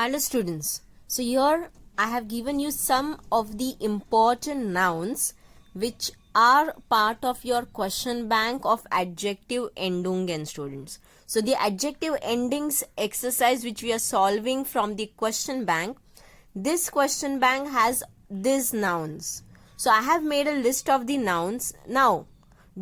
Hello students. So here I have given you some of the important nouns which are part of your question bank of adjective endungen students. So the adjective endings exercise which we are solving from the question bank, this question bank has these nouns. So I have made a list of the nouns. Now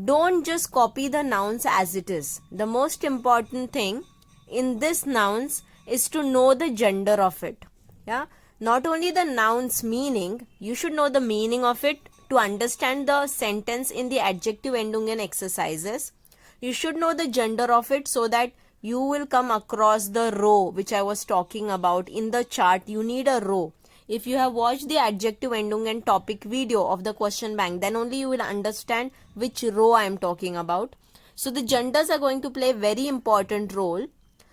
don't just copy the nouns as it is. The most important thing in this nouns is to know the gender of it. Yeah, not only the noun's meaning, you should know the meaning of it to understand the sentence in the adjective endungen exercises. You should know the gender of it so that you will come across the row which I was talking about in the chart. You need a row. If you have watched the adjective endungen topic video of the question bank, then only you will understand which row I am talking about. So the genders are going to play a very important role.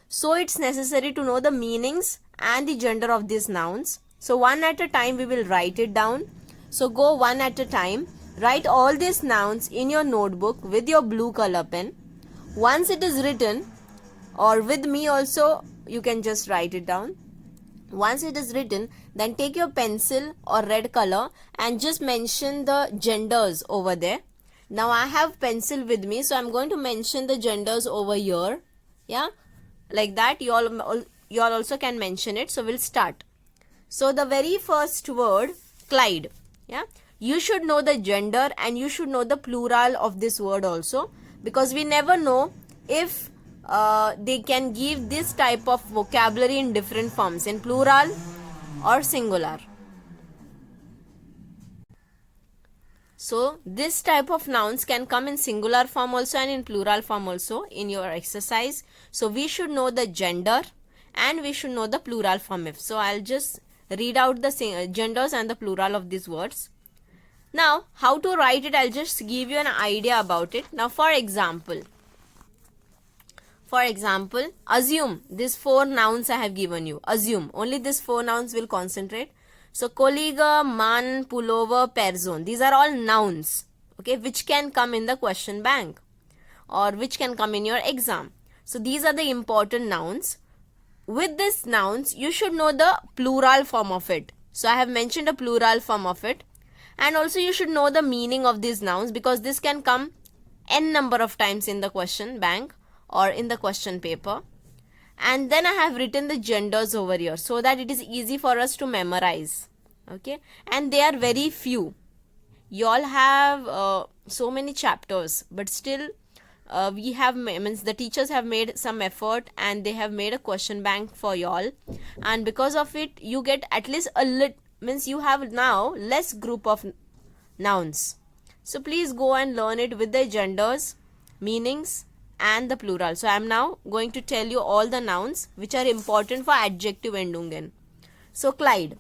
So it's necessary to know the meanings and the gender of these nouns. So one at a time we will write it down. So go one at a time. Write all these nouns in your notebook with your blue color pen. Once it is written, or with me also, you can just write it down. Once it is written, then take your pencil or red color and just mention the genders over there. Now I have pencil with me, so I'm going to mention the genders over here. Yeah, like that you all also can mention it. So we'll start. So the very first word, Clyde. Yeah, you should know the gender and you should know the plural of this word also, because we never know if they can give this type of vocabulary in different forms, in plural or singular. So this type of nouns can come in singular form also and in plural form also in your exercise. So we should know the gender and we should know the plural form if. So I'll just read out the genders and the plural of these words. Now how to write it, I'll just give you an idea about it. Now for example, assume these four nouns I have given you. Assume, only these four nouns will concentrate. So colleague, man, pullover, person. These are all nouns, okay, which can come in the question bank or which can come in your exam. So these are the important nouns. With these nouns, you should know the plural form of it. So I have mentioned a plural form of it. And also you should know the meaning of these nouns, because this can come n number of times in the question bank or in the question paper. And then I have written the genders over here so that it is easy for us to memorize. Okay, and they are very few. You all have so many chapters, but still we have, means the teachers have made some effort and they have made a question bank for y'all, and because of it you get at least a lit, means you have now less group of nouns. So please go and learn it with the genders, meanings and the plural. So I am now going to tell you all the nouns which are important for adjective endungen. So Clyde.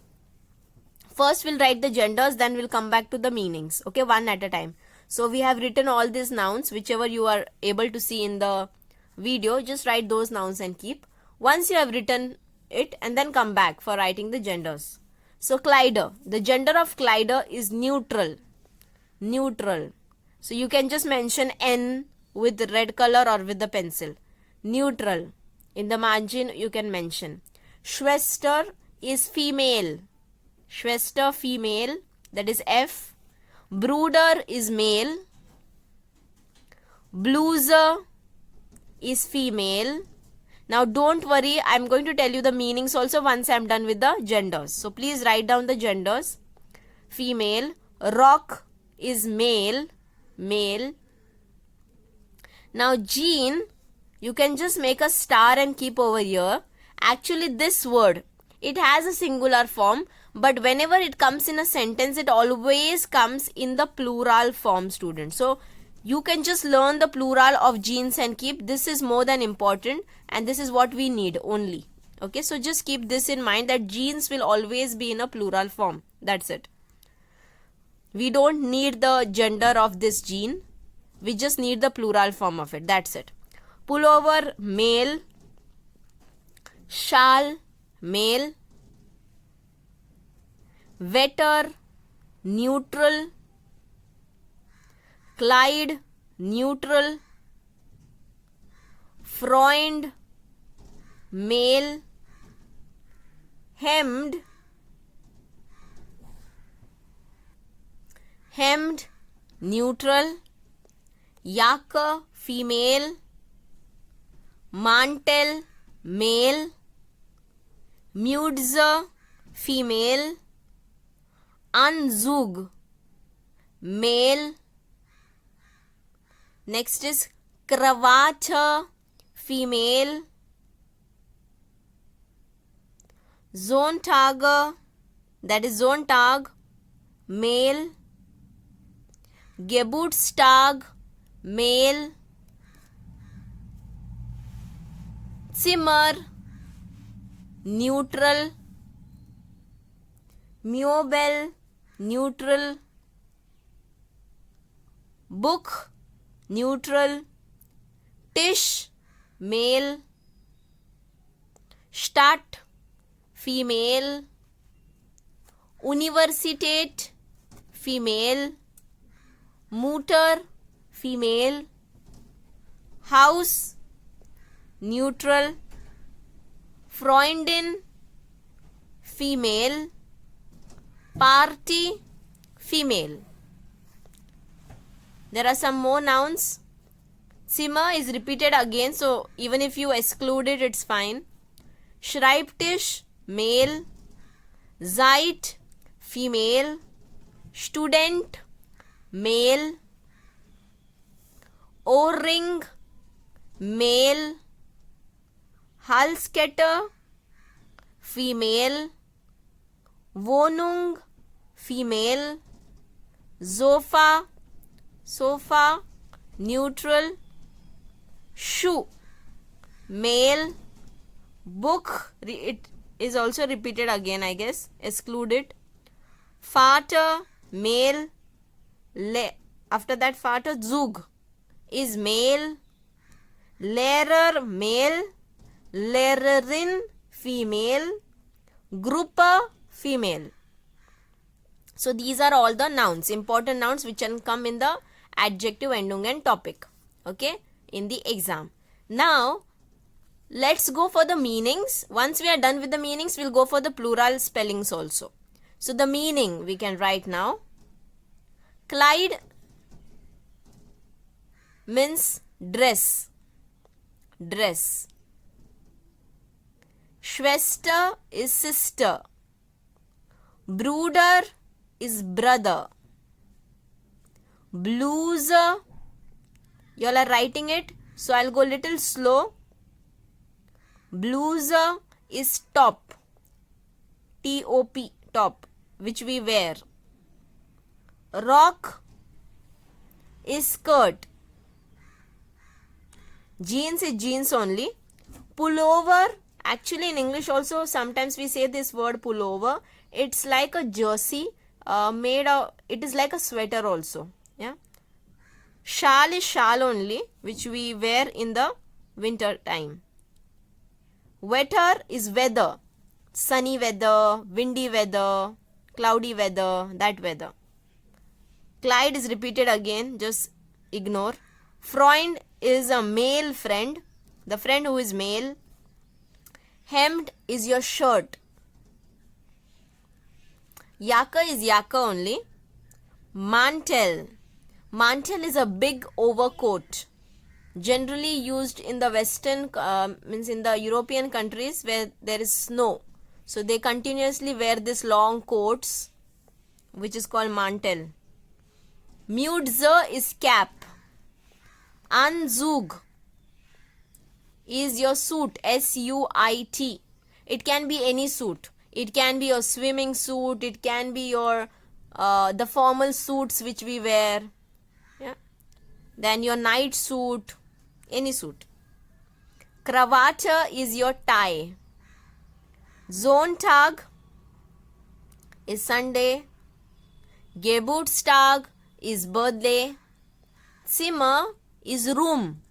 First we'll write the genders, then we'll come back to the meanings. Okay, one at a time. So we have written all these nouns, whichever you are able to see in the video, just write those nouns and keep. Once you have written it, and then come back for writing the genders. So Clyde, the gender of Clyde is neutral. Neutral. So you can just mention N with the red color or with the pencil. Neutral. In the margin you can mention. Schwester is female. Schwester, female, that is F. Bruder is male. Bluser is female. Now don't worry, I'm going to tell you the meanings also once I'm done with the genders. So please write down the genders. Female. Rock is male. Male. Now Jean, you can just make a star and keep over here. Actually this word, it has a singular form, but whenever it comes in a sentence, it always comes in the plural form, students. So you can just learn the plural of jeans and keep. This is more than important and this is what we need only. Okay, so just keep this in mind that jeans will always be in a plural form. That's it. We don't need the gender of this jean. We just need the plural form of it. That's it. Pullover, male. Shawl, male. Vetter, neutral. Clyde, neutral. Freund, male. hemmed, hemmed, neutral. Yaka, female. Mantel, male. Mudza, female. Anzug, male. Next is Kravata, female. Zontag, that is Zontag, male. Geburtstag, male. Zimmer, neutral. Möbel, neutral. Book, neutral. Tisch, male. Stadt, female. Universität, female. Mutter, female. House, neutral. Freundin, female. Party, female. There are some more nouns. Zimmer is repeated again, so even if you exclude it, it's fine. Schreibtisch, male. Zeit, female. Student, male. Ohrring, male. Halskette, female. Wohnung, female. Sofa, sofa, neutral. Shoe, male. Book, it is also repeated again, I guess. Exclude it. Vater, male. After that, Vater, Zug is male. Lehrer, male. Lehrerin, female. Gruppe, female. So these are all the nouns, important nouns which can come in the adjective, endungen topic, okay, in the exam. Now let's go for the meanings. Once we are done with the meanings, we'll go for the plural spellings also. So the meaning we can write now. Kleid means dress, dress. Schwester is sister. Bruder is brother. Bluse, you all are writing it, so I'll go little slow. Bluse is top, T-O-P, top, which we wear. Rock is skirt. Jeans is jeans only. Pullover, actually in English also sometimes we say this word pullover. It's like a jersey made of, it is like a sweater also. Yeah. Shal is shal only, which we wear in the winter time. Weather is weather. Sunny weather, windy weather, cloudy weather, that weather. Clyde is repeated again, just ignore. Freund is a male friend, the friend who is male. Hemd is your shirt. Yaka is yaka only. Mantel. Mantel is a big overcoat, generally used in the western, means in the European countries where there is snow. So they continuously wear this long coats, which is called mantel. Mütze is cap. Anzug is your suit, S-U-I-T. It can be any suit. It can be your swimming suit. It can be your the formal suits which we wear. Yeah. Then your night suit, any suit. Krawatte is your tie. Sonntag is Sunday. Geburtstag is birthday. Zimmer is room.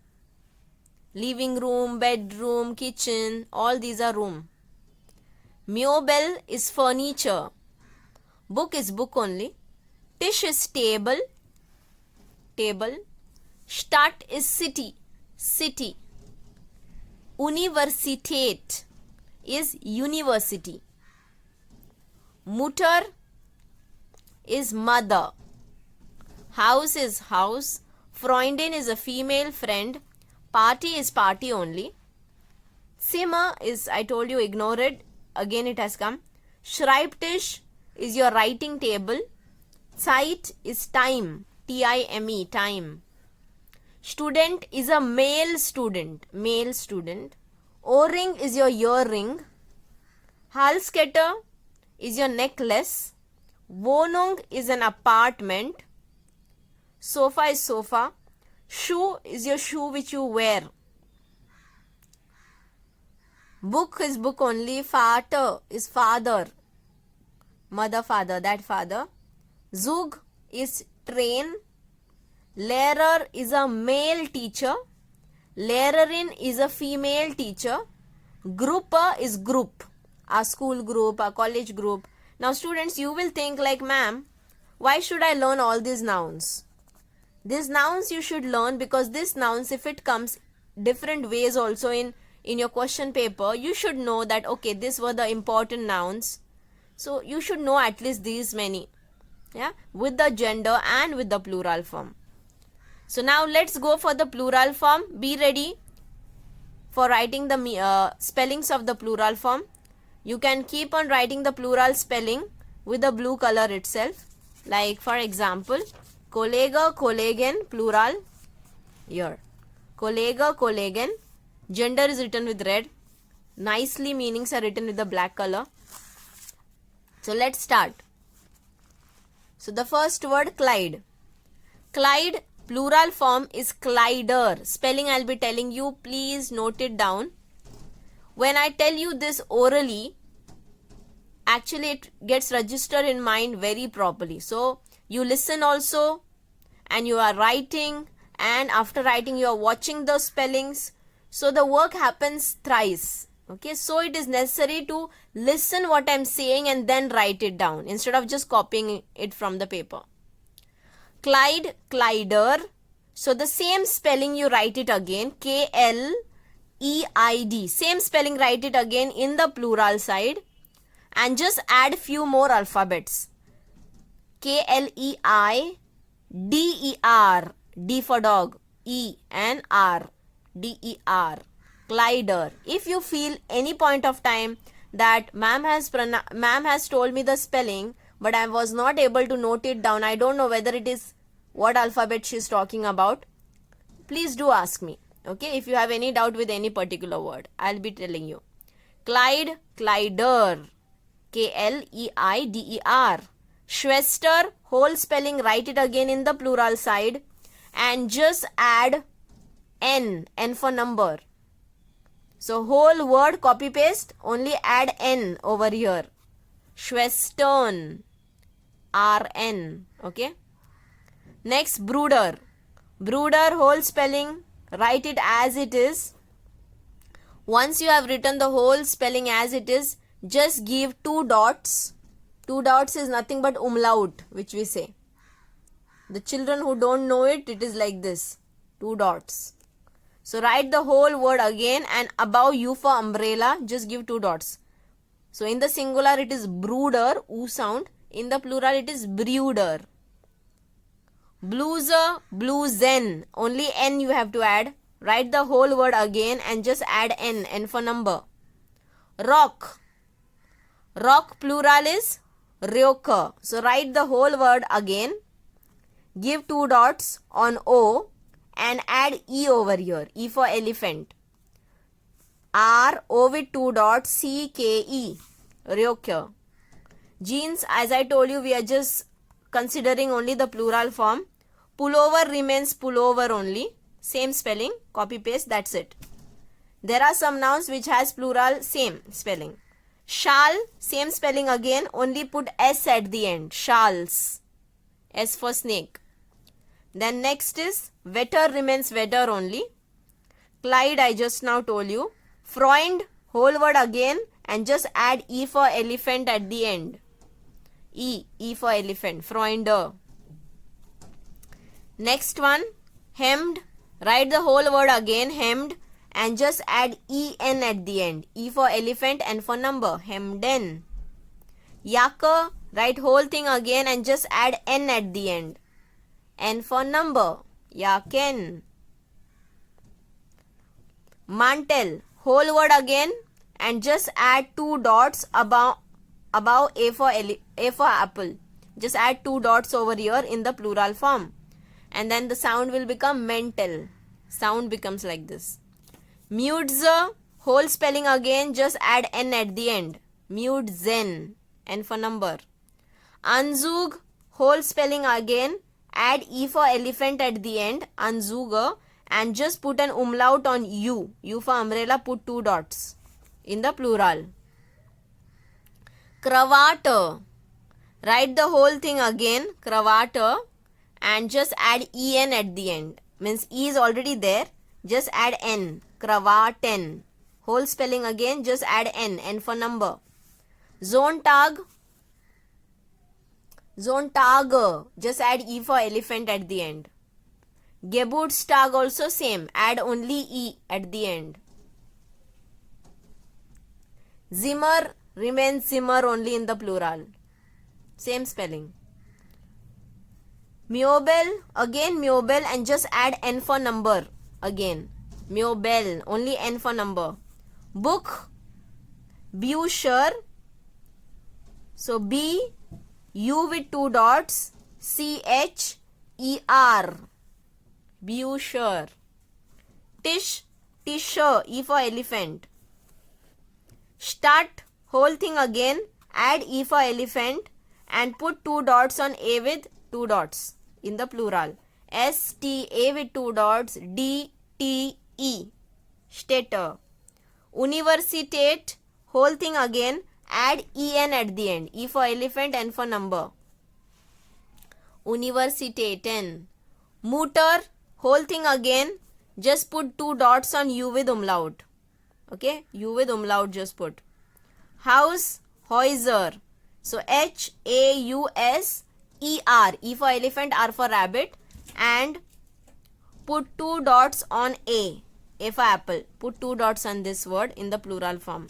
Living room, bedroom, kitchen, all these are room. Möbel is furniture. Book is book only. Tisch is table. Table. Stadt is city. City. Universität is university. Mutter is mother. House is house. Freundin is a female friend. Party is party only. Zimmer is, I told you, ignore it. Again it has come. Schreibtisch is your writing table. Zeit is time. T-I-M-E, time. Student is a male student. Male student. Ohrring is your earring. Halskette is your necklace. Wohnung is an apartment. Sofa is sofa. Shoe is your shoe which you wear. Book is book only. Vater is father. Mother, father, that father. Zug is train. Lehrer is a male teacher. Lehrerin is a female teacher. Gruppe is group. A school group, a college group. Now students, you will think like, ma'am, why should I learn all these nouns? These nouns you should learn because these nouns, if it comes different ways also in your question paper, you should know that, okay, these were the important nouns. So you should know at least these many, yeah, with the gender and with the plural form. So now let's go for the plural form. Be ready for writing the spellings of the plural form. You can keep on writing the plural spelling with the blue color itself. Like for example, Kollege, Kollegin, plural, here. Kollege, Kollegin, gender is written with red. Nicely meanings are written with the black color. So let's start. So the first word, Clyde. Clyde, plural form is Clyder. Spelling I'll be telling you, please note it down. When I tell you this orally, actually it gets registered in mind very properly. So you listen also and you are writing, and after writing you are watching the spellings. So the work happens thrice. Okay, so it is necessary to listen what I'm saying and then write it down instead of just copying it from the paper. Clyde, Clyder. So the same spelling you write it again, K-L-E-I-D. Same spelling, write it again in the plural side and just add few more alphabets. K-L-E-I-D-E-R. D for dog. E and R. D-E-R. Clyder. If you feel any point of time that ma'am has told me the spelling but I was not able to note it down, I don't know whether it is what alphabet she is talking about, please do ask me. Okay, if you have any doubt with any particular word, I'll be telling you. Clyde, Clyder. K-L-E-I-D-E-R. Schwester, whole spelling, write it again in the plural side and just add N, N for number. So whole word copy paste, only add N over here. Schwestern, R-N, okay. Next, brooder. Brooder, whole spelling, write it as it is. Once you have written the whole spelling as it is, just give 2 dots. 2 dots is nothing but umlaut, which we say. The children who don't know it, it is like this, 2 dots. So write the whole word again and above U for umbrella, just give 2 dots. So in the singular it is brooder, U sound. In the plural it is brooder. Blueser, bluesen, only N you have to add. Write the whole word again and just add N, N for number. Rock. Rock plural is ryoka. So write the whole word again. Give 2 dots on O and add E over here. E for elephant. R, O with 2 dots, C, K, E. Ryoka. Jeans, as I told you, we are just considering only the plural form. Pullover remains pullover only. Same spelling, copy paste, that's it. There are some nouns which has plural, same spelling. Shal, same spelling again, only put S at the end. Shals. S for snake. Then next is wetter remains wetter only. Clyde, I just now told you. Freund, whole word again and just add E for elephant at the end. E for elephant. Freunder. Next one, hemmed. Write the whole word again, hemmed, and just add EN at the end. E for elephant and for number. Hemden. Yaka, write whole thing again and just add n at the end. N for number. Yaken. Mantel, whole word again and just add 2 dots above A for apple. Just add 2 dots over here in the plural form. And then the sound will become mental. Sound becomes like this. Mudza, whole spelling again, just add n at the end. Mudzen, n for number. Anzug, whole spelling again, add e for elephant at the end, anzuga, and just put an umlaut on u. U for umbrella, put 2 dots in the plural. Cravat, write the whole thing again, cravat, and just add en at the end. Means e is already there, just add n. Cravaten, whole spelling again, just add n for number. Zontag, just add e for elephant at the end. Geburtstag also same, add only e at the end. Zimmer remains Zimmer only in the plural. Same spelling. Miobel, again Miobel and just add n for number again. Miobel, only n for number. Book, Busher. So B, U with 2 dots, C-H-E-R. Busher. Tish, Tisher, E for elephant. Start, whole thing again, add E for elephant and put 2 dots on A with 2 dots in the plural. S-T-A with 2 dots, D-T-E. Stater. Universitate, whole thing again, add en at the end. E for elephant, n for number. Universitaten. Mutter, whole thing again, just put 2 dots on u with umlaut. Okay, u with umlaut just put. House, Häuser. So H-A-U-S-E-R. E for elephant, R for rabbit. And put 2 dots on A. A for apple. Put 2 dots on this word in the plural form.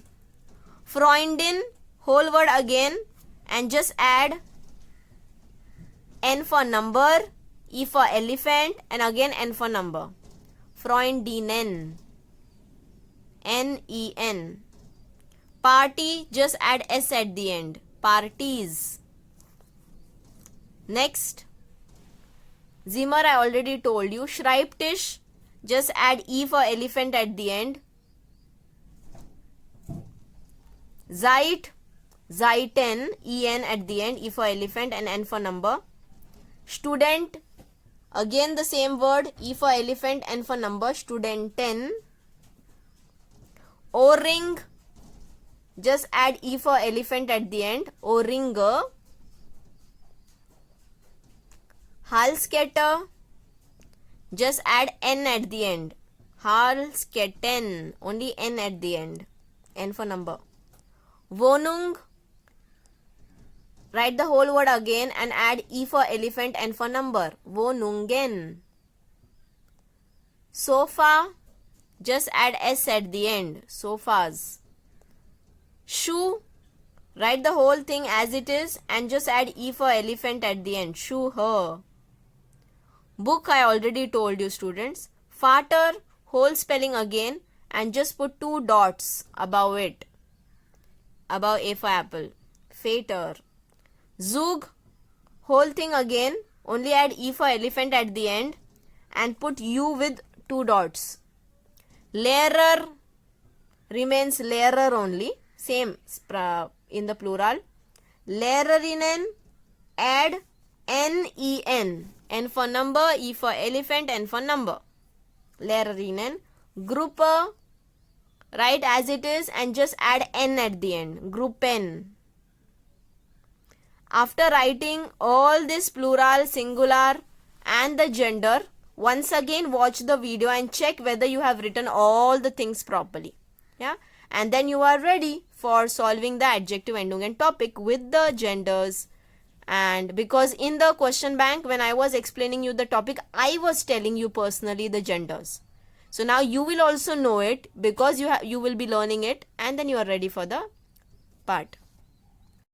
Freundin, whole word again and just add n for number, E for elephant and again n for number. Freundinnen. N-E-N. Party, just add S at the end. Parties. Next. Zimmer I already told you. Schreibtisch, just add E for elephant at the end. Zeit, Zeiten, En at the end, E for elephant and N for number. Student, again the same word, E for elephant, N for number, Studenten. O-ring, just add E for elephant at the end, O-ringer. Halsketter, just add N at the end, Halsketten, only N at the end, N for number. Wohnung, write the whole word again and add E for elephant, N for number. Wohnungen. Sofa, just add S at the end. Sofas. Shoe, write the whole thing as it is and just add E for elephant at the end. Schuhe. Book I already told you, students. Vater, whole spelling again and just put 2 dots above it. Above A for apple. Vater. Zug, whole thing again, only add E for elephant at the end and put U with 2 dots. Lehrer remains Lehrer only, same in the plural. Lehrerinnen, add N-E-N. N for number, E for elephant, N for number. Lehrerinnen. Gruppe, write as it is and just add N at the end. Gruppen. After writing all this plural, singular and the gender, once again watch the video and check whether you have written all the things properly. Yeah, and then you are ready for solving the adjective endungen topic with the genders. And because in the question bank when I was explaining you the topic, I was telling you personally the genders. So now you will also know it because you will be learning it and then you are ready for the part.